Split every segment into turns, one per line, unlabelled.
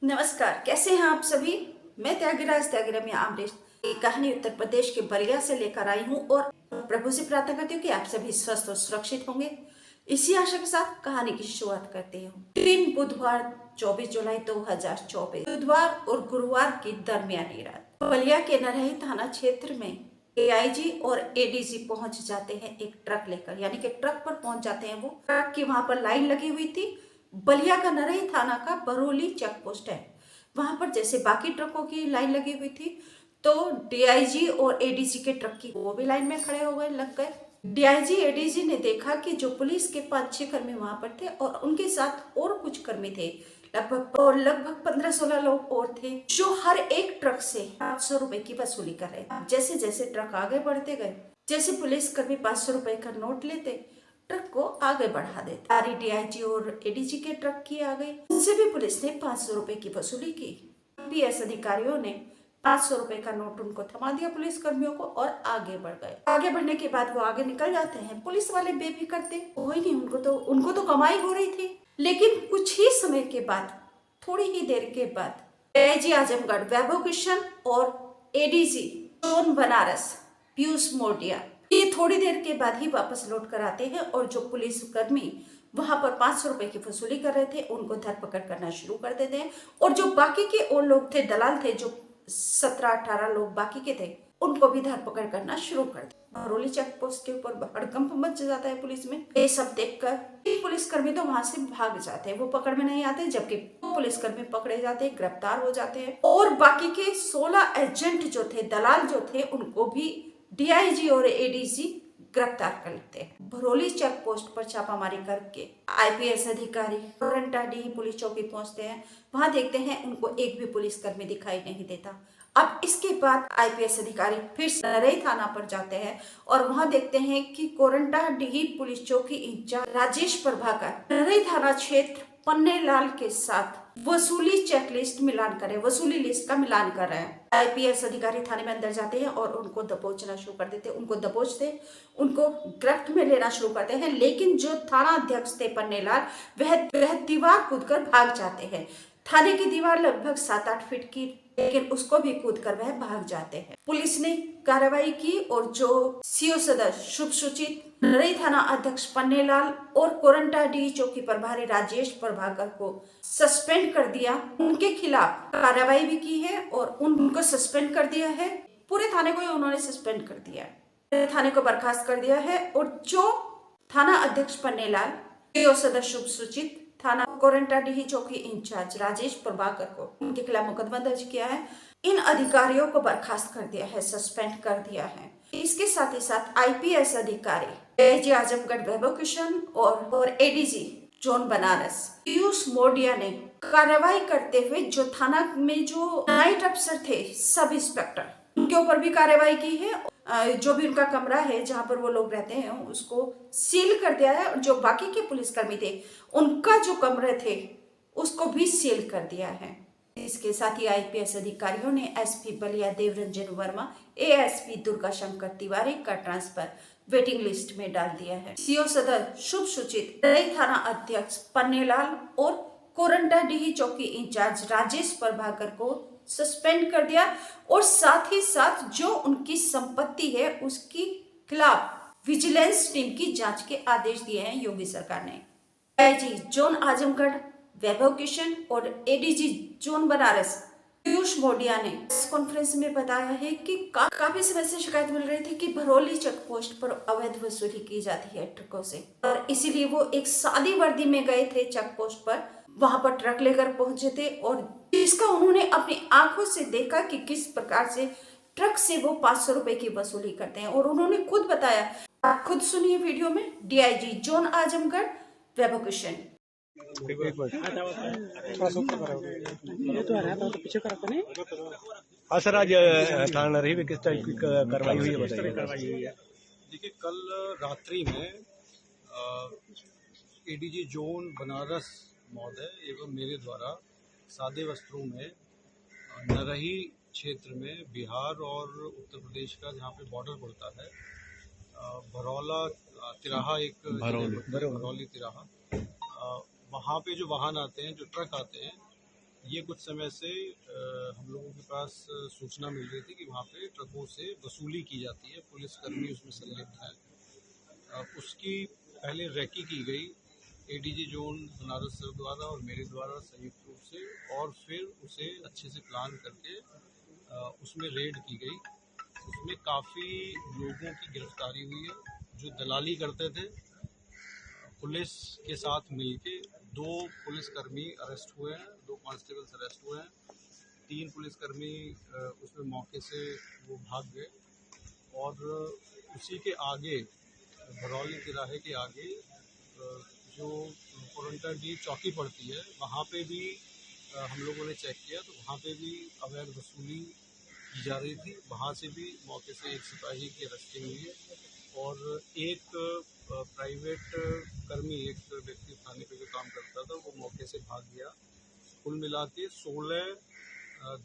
नमस्कार, कैसे हैं आप सभी। मैं त्यागीरामी आमरेश की कहानी उत्तर प्रदेश के बलिया से लेकर आई हूँ और प्रभु से प्रार्थना करती हूँ कि आप सभी स्वस्थ और सुरक्षित होंगे। इसी आशा के साथ कहानी की शुरुआत करते हैं। दिन बुधवार 24 जुलाई 2024, बुधवार और गुरुवार की दरमियानी रात बलिया के नरही थाना क्षेत्र में एआईजी और एडीजी पहुंच जाते हैं एक ट्रक लेकर, यानी कि ट्रक पर पहुंच जाते हैं। वो ट्रक की वहां पर लाइन लगी हुई थी। बलिया का नरही थाना का बरोली चेक पोस्ट है। वहां पर जैसे बाकी ट्रकों की लाइन लगी हुई थी, तो डीआईजी और एडीजी के ट्रक की वो भी लाइन में खड़े हो गए, लग गए। डीआईजी एडीजी ने देखा कि जो पुलिस के 5-6 कर्मी वहां पर थे और उनके साथ और कुछ कर्मी थे, लगभग 15-16 लोग और थे, जो हर एक ट्रक से 500 रुपए की वसूली कर रहे थे। जैसे जैसे ट्रक आगे बढ़ते गए, जैसे पुलिस कर्मी 500 रुपए का नोट लेते, ट्रक को आगे बढ़ा देते। सारी डीआईजी और एडीजी के ट्रक की आ गई, उनसे भी पुलिस ने 500 रुपए की वसूली की। पीएस अधिकारियों ने 500 रुपए का नोट उनको थमा दिया पुलिस कर्मियों को और आगे बढ़ गए। आगे बढ़ने के बाद वो आगे निकल जाते हैं। पुलिस वाले बेफिक्र थे, कोई नहीं, उनको तो कमाई हो रही थी। लेकिन कुछ ही समय के बाद, थोड़ी ही देर के बाद, एआईजी आजमगढ़ वैभव किशन और एडीजी जोन बनारस पीयूष मोडिया ये थोड़ी देर के बाद ही वापस लौट कर आते हैं और जो पुलिस कर्मी वहां पर 500 रुपए की वसूली कर रहे थे उनको धरपकड़ करना शुरू कर देते हैं। और जो बाकी के और लोग थे, दलाल थे, जो 17-18 लोग बाकी के थे, उनको भी धरपकड़ करना शुरू कर दिया। बरोली चेक पोस्ट के ऊपर हड़कंप मच जाता है पुलिस में। ये सब देखकर पुलिसकर्मी तो वहां से भाग जाते हैं, वो पकड़ में नहीं आते, जबकि पुलिसकर्मी पकड़े जाते हैं, गिरफ्तार हो जाते हैं। और बाकी के 16 एजेंट जो थे, दलाल जो थे, उनको भी डीआईजी और एडीजी गिरफ्तार कर लेते हैं। बरोली चेक पोस्ट पर छापामारी करके आईपीएस अधिकारी कोरंटाडीह पुलिस चौकी पहुंचते हैं। वहां देखते हैं उनको एक भी पुलिसकर्मी दिखाई नहीं देता। अब इसके बाद आईपीएस अधिकारी फिर नरही थाना पर जाते हैं और वहां देखते हैं कि कोरंटाडीह पुलिस चौकी इंचार्ज राजेश प्रभाकर नरही थाना क्षेत्र पन्नेलाल के साथ वसूली चेकलिस्ट मिलान कर रहे हैं, वसूली लिस्ट का मिलान कर रहे हैं। आईपीएस अधिकारी थाने में अंदर जाते हैं और उनको दबोचना शुरू कर देते हैं। उनको दबोचते, उनको गिरफ्त में लेना शुरू करते हैं। लेकिन जो थाना अध्यक्ष थे पन्नेलाल, वह दीवार कूदकर भाग जाते हैं। थाने की दीवार लगभग 7-8 फीट की, लेकिन उसको भी कूदकर वह भाग जाते हैं। पुलिस ने कार्रवाई की और जो सीओ सदस्य शुभ सूचित, नरही थाना अध्यक्ष पन्नेलाल और कोरंटाडीह चौकी प्रभारी राजेश प्रभाकर को सस्पेंड कर दिया। उनके खिलाफ कार्रवाई भी की है और उनको सस्पेंड कर दिया है। पूरे थाने को उन्होंने सस्पेंड कर दिया है, थाने को बर्खास्त कर दिया है। और जो थाना अध्यक्ष पन्नेलाल, सीओ सदस्य शुभ सूचित, थाना कोरंटाडीह चौकी इंचार्ज राजेश प्रभाकर को उनके खिलाफ मुकदमा दर्ज किया है। इन अधिकारियों को बर्खास्त कर दिया है, सस्पेंड कर दिया है। इसके साथ ही साथ आईपीएस अधिकारी एआईजी आजमगढ़ वैभव किशन और एडीजी जोन बनारस पीयूष मोडिया ने कार्रवाई करते हुए जो थाना में जो नाइट अफसर थे, सब इंस्पेक्टर, उनके ऊपर भी कार्रवाई की है। जो भी उनका कमरा है जहां पर वो लोग रहते हैं उसको सील कर दिया है। और जो बाकी के पुलिसकर्मी थे, उनका जो कमरे थे उसको भी सील कर दिया है। इसके साथ ही आईपीएस अधिकारियों ने एसपी बलिया देवरंजन वर्मा, एएसपी दुर्गा शंकर तिवारी का ट्रांसफर वेटिंग लिस्ट में डाल दिया है। सीओ सदस्य शुभ सूचित, नरही थाना अध्यक्ष पन्नेलाल और कोरंटाडीह चौकी इंचार्ज राजेश प्रभाकर को सस्पेंड कर दिया और साथ ही साथ जो उनकी संपत्ति है उसकी खिलाफ विजिलेंस टीम की जांच के आदेश दिए हैं योगी सरकार ने। आईजी जोन आजमगढ़ वैभव किशन और एडीजी जोन बनारस पीयूष मोडिया ने इस कॉन्फ्रेंस में बताया है कि काफी समय से शिकायत मिल रही थी कि बरोली चेक पोस्ट पर अवैध वसूली की जाती है ट्रकों से, और इसीलिए वो एक सादी वर्दी में गए थे चेक पोस्ट पर। वहां पर ट्रक लेकर पहुंचे थे और इसका उन्होंने अपनी आंखों से देखा कि किस प्रकार से ट्रक से वो 500 रुपए की वसूली करते हैं। और उन्होंने खुद बताया, आप खुद सुनिए वीडियो में। डीआईजी जोन आजमगढ़ वैभव किशन।
हाँ सर, आज थाना नरही में किस टाइप की कार्रवाई हुई है, बताइए।
देखिए, कल रात्रि में एडीजी जोन बनारस महोदय एवं मेरे द्वारा सादे वस्त्रों में नरही क्षेत्र में बिहार और उत्तर प्रदेश का जहाँ पे बॉर्डर पड़ता है, भरौला तिराहा, एक भरौली तिराहा, वहाँ पे जो वाहन आते हैं, जो ट्रक आते हैं, ये कुछ समय से हम लोगों के पास सूचना मिल रही थी कि वहाँ पे ट्रकों से वसूली की जाती है, पुलिसकर्मी उसमें संलिप्त हैं। उसकी पहले रेकी की गई एडीजी जोन बनारस सर द्वारा और मेरे द्वारा संयुक्त रूप से, और फिर उसे अच्छे से प्लान करके उसमें रेड की गई। उसमें काफ़ी लोगों की गिरफ्तारी हुई है जो दलाली करते थे। पुलिस के साथ मिलके 2 पुलिसकर्मी अरेस्ट हुए हैं, 2 कांस्टेबल्स अरेस्ट हुए हैं। 3 पुलिसकर्मी उसमें मौके से वो भाग गए। और उसी के आगे भरौली तिराहे के आगे जो कोरंटा डी चौकी पड़ती है, वहाँ पे भी हम लोगों ने चेक किया तो वहाँ पे भी अवैध वसूली की जा रही थी। वहाँ से भी मौके से एक सिपाही की अरेस्टिंग हुई है और एक प्राइवेट कर्मी, एक व्यक्ति थाने पे जो काम करता था, वो मौके से भाग गया। कुल मिला के 16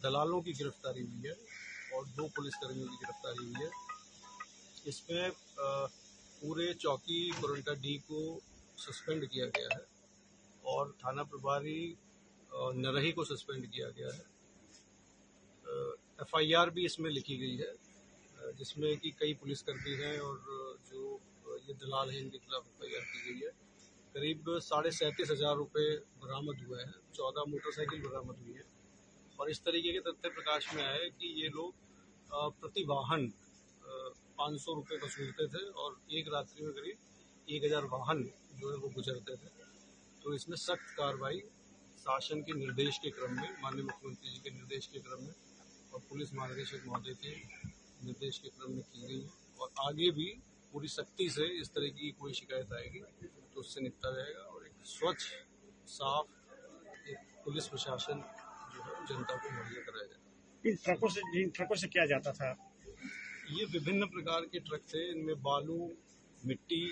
दलालों की गिरफ्तारी हुई है और 2 पुलिसकर्मियों की गिरफ्तारी हुई है। इसमें पूरे चौकी कोरंटा डी को सस्पेंड किया गया है और थाना प्रभारी नरही को सस्पेंड किया गया है। एफआईआर भी इसमें लिखी गई है जिसमें कि कई पुलिसकर्मी हैं और जो ये दलाल हैं इनके खिलाफ एफआईआर की गई है। करीब 37,500 रुपये बरामद हुए हैं, 14 मोटरसाइकिल बरामद हुई है और इस तरीके के तथ्य प्रकाश में आए कि ये लोग प्रति वाहन 500 रुपये वसूलते थे और एक रात्रि में करीब 1,000 वाहन जो है वो गुजरते थे। तो इसमें सख्त कार्रवाई शासन के निर्देश के क्रम में, माननीय मुख्यमंत्री जी के निर्देश के क्रम में और पुलिस महानिदेशक महोदय के निर्देश के क्रम में की गई है और आगे भी पूरी सख्ती से इस तरह की कोई शिकायत आएगी तो उससे निपटा जाएगा और एक स्वच्छ, साफ एक पुलिस प्रशासन जो है जनता को मुहैया कराया जाएगा।
जिन ट्रकों से क्या जाता था?
ये विभिन्न प्रकार के ट्रक थे, इनमें बालू, मिट्टी,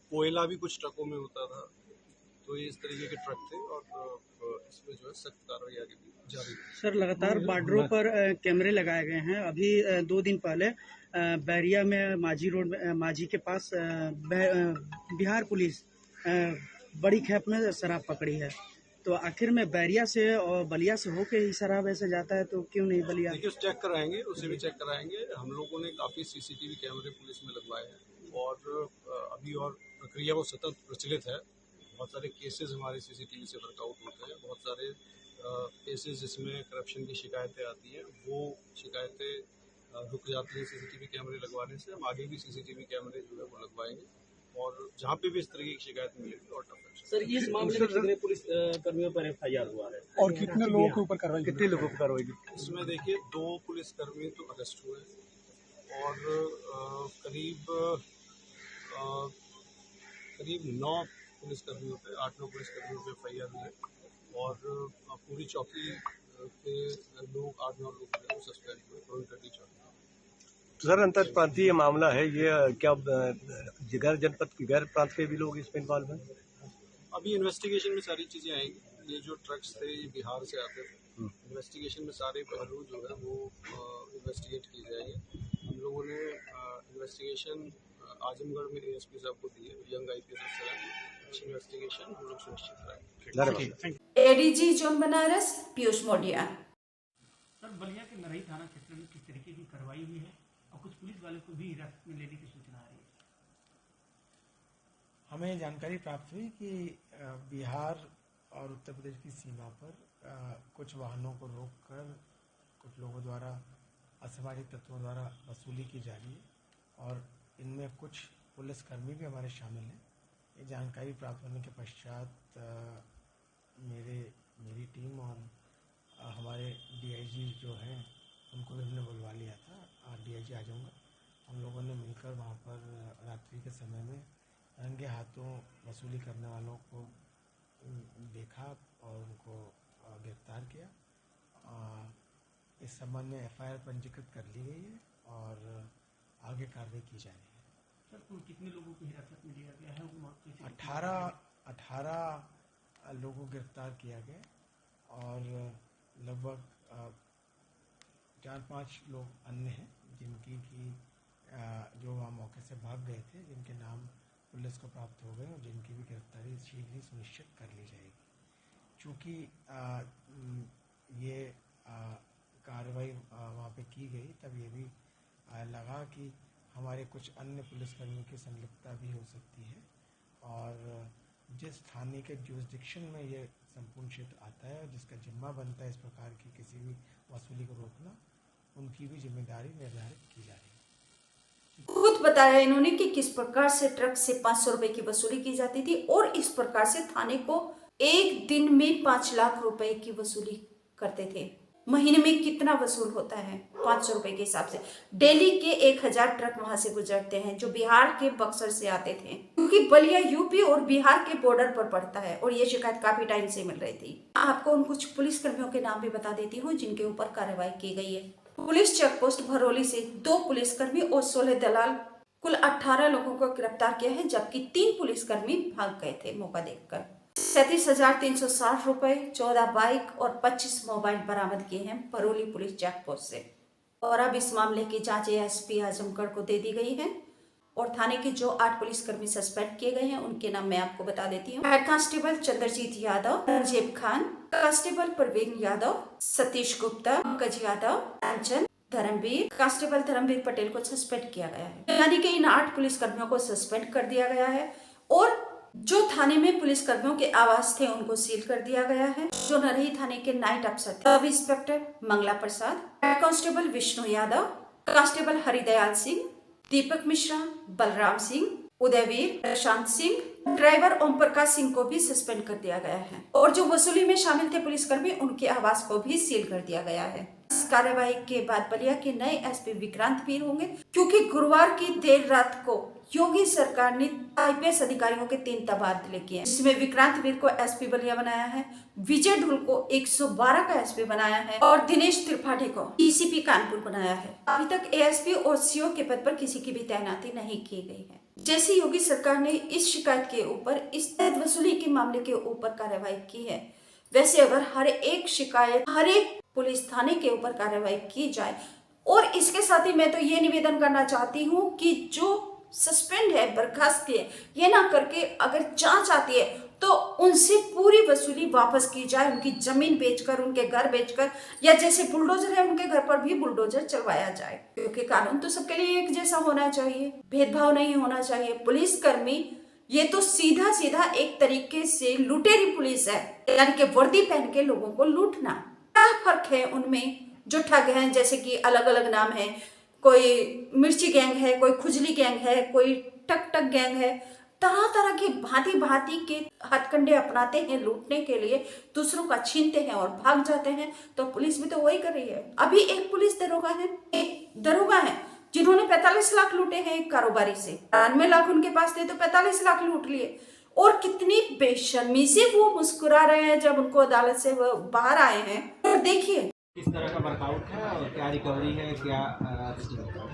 कोयला भी कुछ ट्रकों में होता था। तो ये इस तरीके के ट्रक थे और इसमें जो है सख्त कार्रवाई आगे भी जारी है।
सर, लगातार बॉर्डरों पर कैमरे लगाए गए हैं। अभी 2 दिन पहले बैरिया में माझी रोड में माझी के पास बिहार पुलिस बड़ी खेप में शराब पकड़ी है। तो आखिर में बैरिया से और बलिया से होके ही शराब ऐसे जाता है, तो क्यों नहीं बलिया?
देखिए, उसे चेक कराएंगे, उसे भी चेक कराएंगे। हम लोगों ने काफ़ी सीसीटीवी कैमरे पुलिस में लगवाए हैं और अभी और प्रक्रिया वो सतत प्रचलित है। बहुत सारे केसेस हमारे सीसीटीवी से वर्कआउट होते हैं। बहुत सारे केसेस जिसमें करप्शन की शिकायतें आती हैं, वो शिकायतें रुक जाती हैं सीसीटीवी कैमरे लगवाने से। हम आगे भी सीसीटीवी कैमरे जो है वो लगवाएंगे और जहाँ पे भी इस तरह की शिकायत मिलेगी और टफ एक्शन।
सर, इस मामले में कितने पुलिस कर्मियों पर एफआईआर हुआ है
और कितने लोगों के ऊपर कार्रवाई, कितने लोगों पर कार्रवाई की?
इसमें देखिए 2 पुलिसकर्मी तो अरेस्ट हुए और करीब 9 पुलिसकर्मियों पे 8-9 पुलिसकर्मियों पे एफआईआर हुई है और पूरी चौकी के लोग 8-9 लोग जो है वो सस्पेंड हुए कोरंटा चौकी।
तो सर, अंतर प्रांतीय मामला है ये, क्या गैर जनपद की गैर प्रांत के भी लोग इसमें इन्वॉल्व हैं?
अभी इन्वेस्टिगेशन में सारी चीज़ें आएंगी। ये जो ट्रक्स थे ये बिहार से आते थे। इन्वेस्टिगेशन में सारे पहलू जो है वो इन्वेस्टिगेट किए जाएंगे। हम लोगों ने इन्वेस्टिगेशन आजमगढ़ में एएसपी साहब को दी है, यंग आईपीएस अफसर हैं। अच्छी इन्वेस्टिगेशन हम लोग सुनिश्चित कराएंगे।
ADG zone Banaras Piyush Modiya.
Sir, Ballia के नरही थाना क्षेत्र में किस तरीके की कार्रवाई हुई है और कुछ पुलिस वाले को भी हिरासत में लेने की सूचना आ रही है?
हमें जानकारी प्राप्त हुई कि बिहार और उत्तर प्रदेश की सीमा पर कुछ वाहनों को रोककर कुछ लोगों द्वारा, असामाजिक तत्वों द्वारा वसूली की जा रही है और इनमें कुछ पुलिसकर्मी भी हमारे शामिल हैं। ये जानकारी प्राप्त होने के पश्चात मेरी टीम और हमारे डीआईजी जो हैं उनको भी हमने बुलवा लिया था। डीआईजी आ जाऊँगा। हम लोगों ने मिलकर वहाँ पर रात्रि के समय में रंगे हाथों वसूली करने वालों को देखा और उनको गिरफ्तार किया। इस संबंध में एफआईआर पंजीकृत कर ली गई है और आगे कार्रवाई की जा रही है।
सर, कुल कितने लोगों को हिरासत में लिया गया है?
18 लोगों को गिरफ्तार किया गया और लगभग 4-5 लोग अन्य हैं जिनकी जो वहाँ मौके से भाग गए थे, जिनके नाम पुलिस को प्राप्त हो गए और जिनकी भी गिरफ्तारी शीघ्र ही सुनिश्चित कर ली जाएगी। चूँकि ये कार्रवाई वहाँ पे की गई, तब ये भी लगा कि हमारे कुछ अन्य पुलिसकर्मियों की संलिप्तता भी हो सकती है, और जिस थाने के जुरिस्डिक्शन में ये संपूर्ण क्षेत्र आता है, जिसका जिम्मा बनता है इस प्रकार की किसी भी वसूली को रोकना, उनकी भी जिम्मेदारी निर्धारित की जा रही है।
खुद बताया इन्होंने कि किस प्रकार से ट्रक से 500 रुपए की वसूली की जाती थी और इस प्रकार से थाने को एक दिन में 5 लाख रुपए की वसूली करते थे। महीने में कितना वसूल होता है 500 रुपए के हिसाब से। डेली के 1000 ट्रक वहां से गुजरते हैं जो बिहार के बक्सर से आते थे, क्योंकि बलिया यूपी और बिहार के बॉर्डर पर पड़ता है और ये शिकायत काफी टाइम से मिल रही थी। आपको उन कुछ पुलिसकर्मियों के नाम भी बता देती हूँ जिनके ऊपर कार्रवाई की गई है। पुलिस चेकपोस्ट भरौली से 2 पुलिसकर्मी और 16 दलाल कुल 18 लोगों को गिरफ्तार किया है, जबकि 3 पुलिसकर्मी भाग गए थे मौका देखकर। 37,360 रुपए, 14 बाइक और 25 मोबाइल बरामद किए हैं भरौली पुलिस चेकपोस्ट से। और अब इस मामले की जांच एसपी आजमगढ़ को दे दी गई है और थाने के जो 8 पुलिसकर्मी सस्पेंड किए गए हैं उनके नाम मैं आपको बता देती हूँ। Head constable Chandrajit Yadav, Ranjib Khan, constable Praveen Yadav, Satish Gupta, Pankaj Yadav, Kanchan, Dharmveer, constable Dharmveer Patel को सस्पेंड किया गया है। यानी कि इन 8 पुलिसकर्मियों को सस्पेंड कर दिया गया है और जो थाने में पुलिसकर्मियों के आवास थे उनको सील कर दिया गया है। जो नरही थाने के नाइट अफसर थे, sub inspector Mangla Prasad, head constable Vishnu Yadav, constable Haridayal Singh, Deepak Mishra, Balram Singh, Udayveer, Prashant Singh, driver Om Prakash Singh को भी सस्पेंड कर दिया गया है और जो वसूली में शामिल थे पुलिसकर्मी उनके आवास को भी सील कर दिया गया है। इस कार्रवाई के बाद बलिया के नए एसपी विक्रांत वीर होंगे, क्योंकि गुरुवार की देर रात को योगी सरकार ने आईपीएस अधिकारियों के 3 तबादले किए, जिसमें विक्रांत वीर को एसपी बलिया बनाया है, विजय ढुल को 112 का एसपी बनाया है और दिनेश त्रिपाठी को डीसीपी कानपुर बनाया है। अभी तक एएसपी और सीओ के पद पर किसी की भी तैनाती नहीं की गई है। जैसे योगी सरकार ने इस शिकायत के ऊपर, इस वसूली के मामले के ऊपर कार्रवाई की है, वैसे अगर हर एक शिकायत, हर एक पुलिस थाने के ऊपर कार्रवाई की जाए। और इसके साथ ही मैं तो ये निवेदन करना चाहती हूँ कि जो सस्पेंड है, बर्खास्त किए, ये ना करके अगर जांच आती है तो उनसे पूरी वसूली वापस की जाए, उनकी जमीन बेचकर, उनके घर बेचकर, या जैसे बुलडोजर है उनके घर पर भी बुलडोजर चलवाया जाए, क्योंकि कानून तो सबके लिए एक जैसा होना चाहिए, भेदभाव नहीं होना चाहिए। पुलिसकर्मी ये तो सीधा सीधा एक तरीके से लुटेरी पुलिस है, यानी कि वर्दी पहन के लोगों को लूटना। क्या फर्क है उनमें? जो ठग हैं, जैसे कि अलग अलग नाम है, कोई मिर्ची गैंग है, कोई खुजली गैंग है, कोई टक टक गैंग है, तरह तरह के भांति भांति के हथकंडे अपनाते हैं लूटने के लिए, दूसरों का छीनते हैं और भाग जाते हैं। तो पुलिस भी तो वही कर रही है। अभी एक पुलिस दरोगा है जिन्होंने 45 लाख लूटे हैं एक कारोबारी से। 93 लाख उनके पास थे तो 45 लाख लूट लिए, और कितनी बेशर्मी से वो मुस्कुरा रहे हैं जब उनको अदालत से वो बाहर आए हैं। और देखिए
किस तरह का वर्कआउट है और क्या रिकवरी है, क्या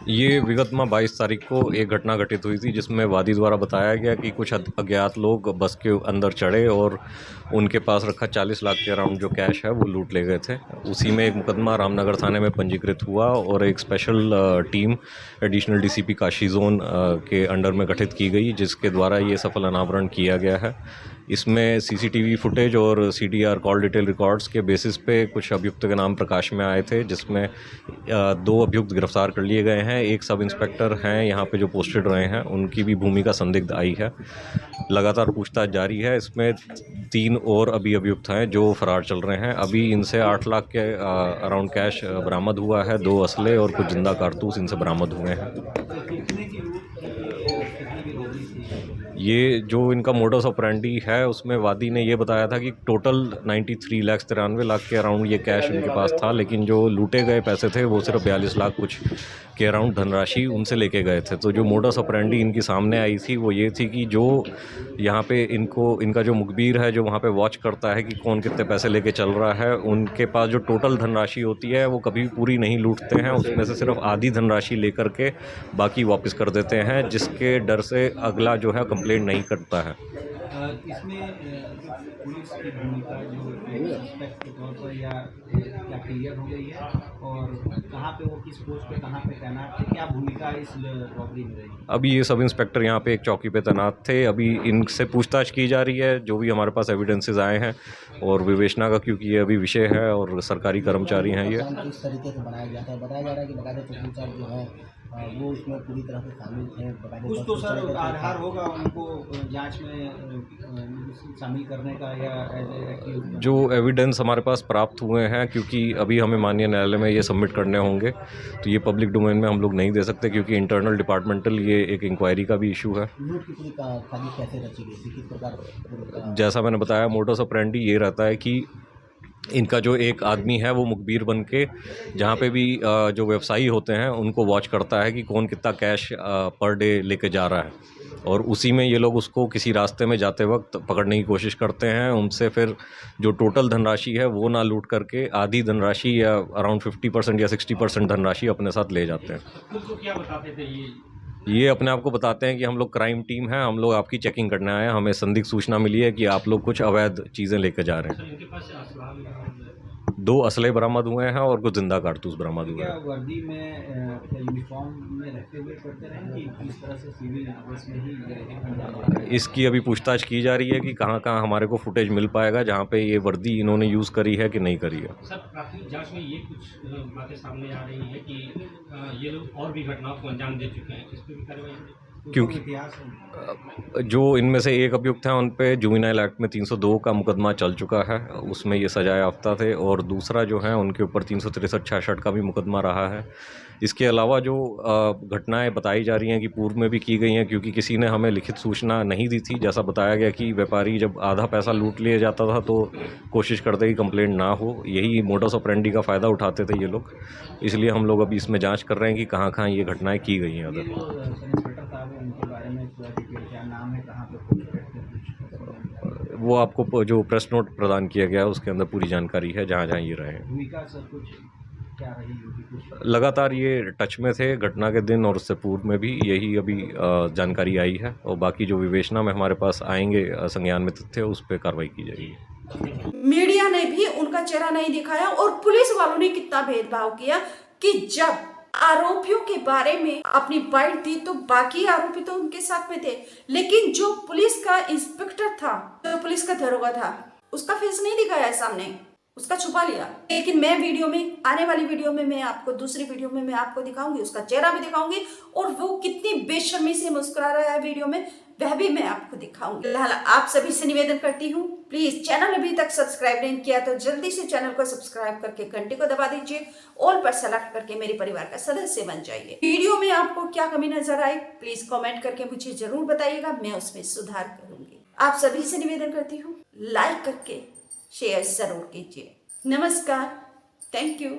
ये विगत में 22 तारीख को एक घटना घटित हुई थी, जिसमें वादी द्वारा बताया गया कि कुछ अज्ञात लोग बस के अंदर चढ़े और उनके पास रखा 40 लाख के अराउंड जो कैश है वो लूट ले गए थे। उसी में एक मुकदमा रामनगर थाने में पंजीकृत हुआ और एक special team additional DCP Kashi zone के अंडर में गठित की गई, जिसके द्वारा ये सफल अनावरण किया गया है। इसमें सीसीटीवी फुटेज और सीडीआर कॉल डिटेल रिकॉर्ड्स के बेसिस पे कुछ अभियुक्त के नाम प्रकाश में आए थे, जिसमें 2 अभियुक्त गिरफ्तार कर लिए गए हैं। एक सब इंस्पेक्टर हैं यहाँ पे जो पोस्टेड रहे हैं, उनकी भी भूमिका संदिग्ध आई है। लगातार पूछताछ जारी है। इसमें 3 और अभी अभियुक्त हैं जो फरार चल रहे हैं। अभी इनसे 8 लाख के अराउंड कैश बरामद हुआ है, 2 असले और कुछ जिंदा कारतूस इनसे बरामद हुए हैं। ये जो इनका मोडस ऑपरेंडी है, उसमें वादी ने ये बताया था कि टोटल 93 लाख के अराउंड ये कैश इनके पास था, लेकिन जो लूटे गए पैसे थे वो सिर्फ 42 लाख कुछ के अराउंड धनराशि उनसे लेके गए थे। तो जो मोडस ऑपरेंडी इनकी सामने आई थी वो ये थी कि जो यहाँ पे इनका जो मुखबिर है, जो वहाँ पे वॉच करता है कि कौन कितने पैसे लेके चल रहा है, उनके पास जो टोटल धनराशि होती है वो कभी पूरी नहीं लूटते हैं। उसमें से सिर्फ आधी धनराशि लेकर के बाकी वापस कर देते हैं, जिसके डर से अगला जो है कंप्लेंट नहीं करता है।
इसमें जो पुलिस की भूमिका जो सस्पेक्ट के तौर पर या क्या क्लियर हो गई है, और कहाँ पे वो किस पोस्ट पे कहाँ पे तैनात थे, क्या भूमिका इस रॉबरी में रही?
अभी ये सब इंस्पेक्टर यहाँ पे एक चौकी पे तैनात थे। अभी इनसे पूछताछ की जा रही है, जो भी हमारे पास एविडेंसेस आए हैं और विवेचना का, क्योंकि ये अभी विषय है और सरकारी कर्मचारी हैं ये।
किस तरीके से बनाया जाता है? बताया जा रहा है कि बकायदा चौकीदार जो है वो उसमें पूरी तरह से शामिल थे।
कुछ तो सर आधार होगा उनको जांच में शामिल करने का, या एज
जो एविडेंस हमारे पास प्राप्त हुए हैं, क्योंकि अभी हमें माननीय न्यायालय में ये सबमिट करने होंगे, तो ये पब्लिक डोमेन में हम लोग नहीं दे सकते, क्योंकि इंटरनल डिपार्टमेंटल ये एक इंक्वायरी का भी इशू है।
लूट की पूरी साजिश कैसे रची गई थी, किस प्रकार?
जैसा मैंने बताया, मोडस ऑपरेंडी ये रहता है कि इनका जो एक आदमी है वो मुखबिर बन के जहाँ पे भी जो व्यवसायी होते हैं उनको वॉच करता है कि कौन कितना कैश पर डे लेके जा रहा है, और उसी में ये लोग उसको किसी रास्ते में जाते वक्त पकड़ने की कोशिश करते हैं। उनसे फिर जो टोटल धनराशि है वो ना लूट करके आधी धनराशि या अराउंड 50% या 60% धनराशि अपने साथ ले जाते हैं।
तो क्या बताते थे
ये अपने आप को बताते हैं कि हम लोग क्राइम टीम है, हम लोग आपकी चेकिंग करने आए हैं, हमें संदिग्ध सूचना मिली है कि आप लोग कुछ अवैध चीज़ें लेकर जा रहे हैं।
इनके पास असला भी है?
2 असले बरामद हुए हैं और कुछ जिंदा कारतूस बरामद हुए
क्या
हैं।
वर्दी में यूनिफॉर्म में रहते हुए करते रहे कि किस तरह से सिविल ड्रेस में ही अंजाम देते रहे?
इसकी अभी पूछताछ की जा रही है कि कहाँ कहाँ हमारे को फुटेज मिल पाएगा जहाँ पे ये वर्दी इन्होंने यूज़ करी है कि नहीं करी है।
सर, प्राथमिक जांच में ये कुछ बातें सामने आ रही है कि ये लोग और भी घटनाओं को अंजाम दे चुके हैं, इस पर भी कार्रवाई होगी?
क्योंकि
इतिहास है।
जो इनमें से एक अभियुक्त हैं उन पे जुवेनाइल एक्ट में 302 का मुकदमा चल चुका है, उसमें ये सजा याफ्ता थे, और दूसरा जो है उनके ऊपर 363-66 का भी मुकदमा रहा है। इसके अलावा जो घटनाएं बताई जा रही हैं कि पूर्व में भी की गई हैं, क्योंकि किसी ने हमें लिखित सूचना नहीं दी थी। जैसा बताया गया कि व्यापारी जब आधा पैसा लूट लिया जाता था तो कोशिश करते कि कंप्लेंट ना हो, यही मोडस ऑपरेंडी का फ़ायदा उठाते थे ये लोग। इसलिए हम लोग अभी इसमें जाँच कर रहे हैं कि कहाँ कहाँ ये घटनाएँ की गई हैं
ये
अदर।
जो इंस्पेक्टर साहब हैं उनके बारे में थोड़ा डिटेल, क्या नाम है, कहाँ पे पोस्ट करते हैं?
वो आपको जो प्रेस नोट प्रदान किया गया है उसके अंदर पूरी जानकारी है जहाँ जहाँ ये रहे हैं।
भूमिका सर कुछ क्या रही होगी कुछ?
लगातार ये टच में थे घटना के दिन और उससे पूर्व में भी, यही अभी जानकारी आई है, और बाकी जो विवेचना में हमारे पास आएंगे संज्ञान में तथ्य, उस पर कार्रवाई की जाएगी।
मीडिया ने भी उनका चेहरा नहीं दिखाया और पुलिस वालों ने कितना भेदभाव किया कि जब आरोपियों के बारे में अपनी बाइट दी तो बाकी आरोपी तो उनके साथ में थे, लेकिन जो पुलिस का इंस्पेक्टर था, जो पुलिस का दरोगा था, उसका फेस नहीं दिखाया सामने, उसका छुपा लिया। लेकिन मैं वीडियो में, आने वाली वीडियो में मैं आपको, दूसरी वीडियो में मैं आपको दिखाऊंगी, उसका चेहरा भी दिखाऊंगी, और वो कितनी बेशर्मी से मुस्कुरा रहा है वीडियो में, वह भी मैं आपको दिखाऊंगी। फिलहाल आप सभी से निवेदन करती हूँ, प्लीज चैनल अभी तक सब्सक्राइब नहीं किया तो जल्दी से चैनल को सब्सक्राइब करके घंटे को दबा दीजिए, ऑल पर सेलेक्ट करके मेरे परिवार का सदस्य बन जाइए। वीडियो में आपको क्या कमी नजर आई प्लीज कमेंट करके मुझे जरूर बताइएगा, मैं उसमें सुधार करूंगी। आप सभी से निवेदन करती हूँ, लाइक करके शेयर जरूर कीजिए। नमस्कार, थैंक यू।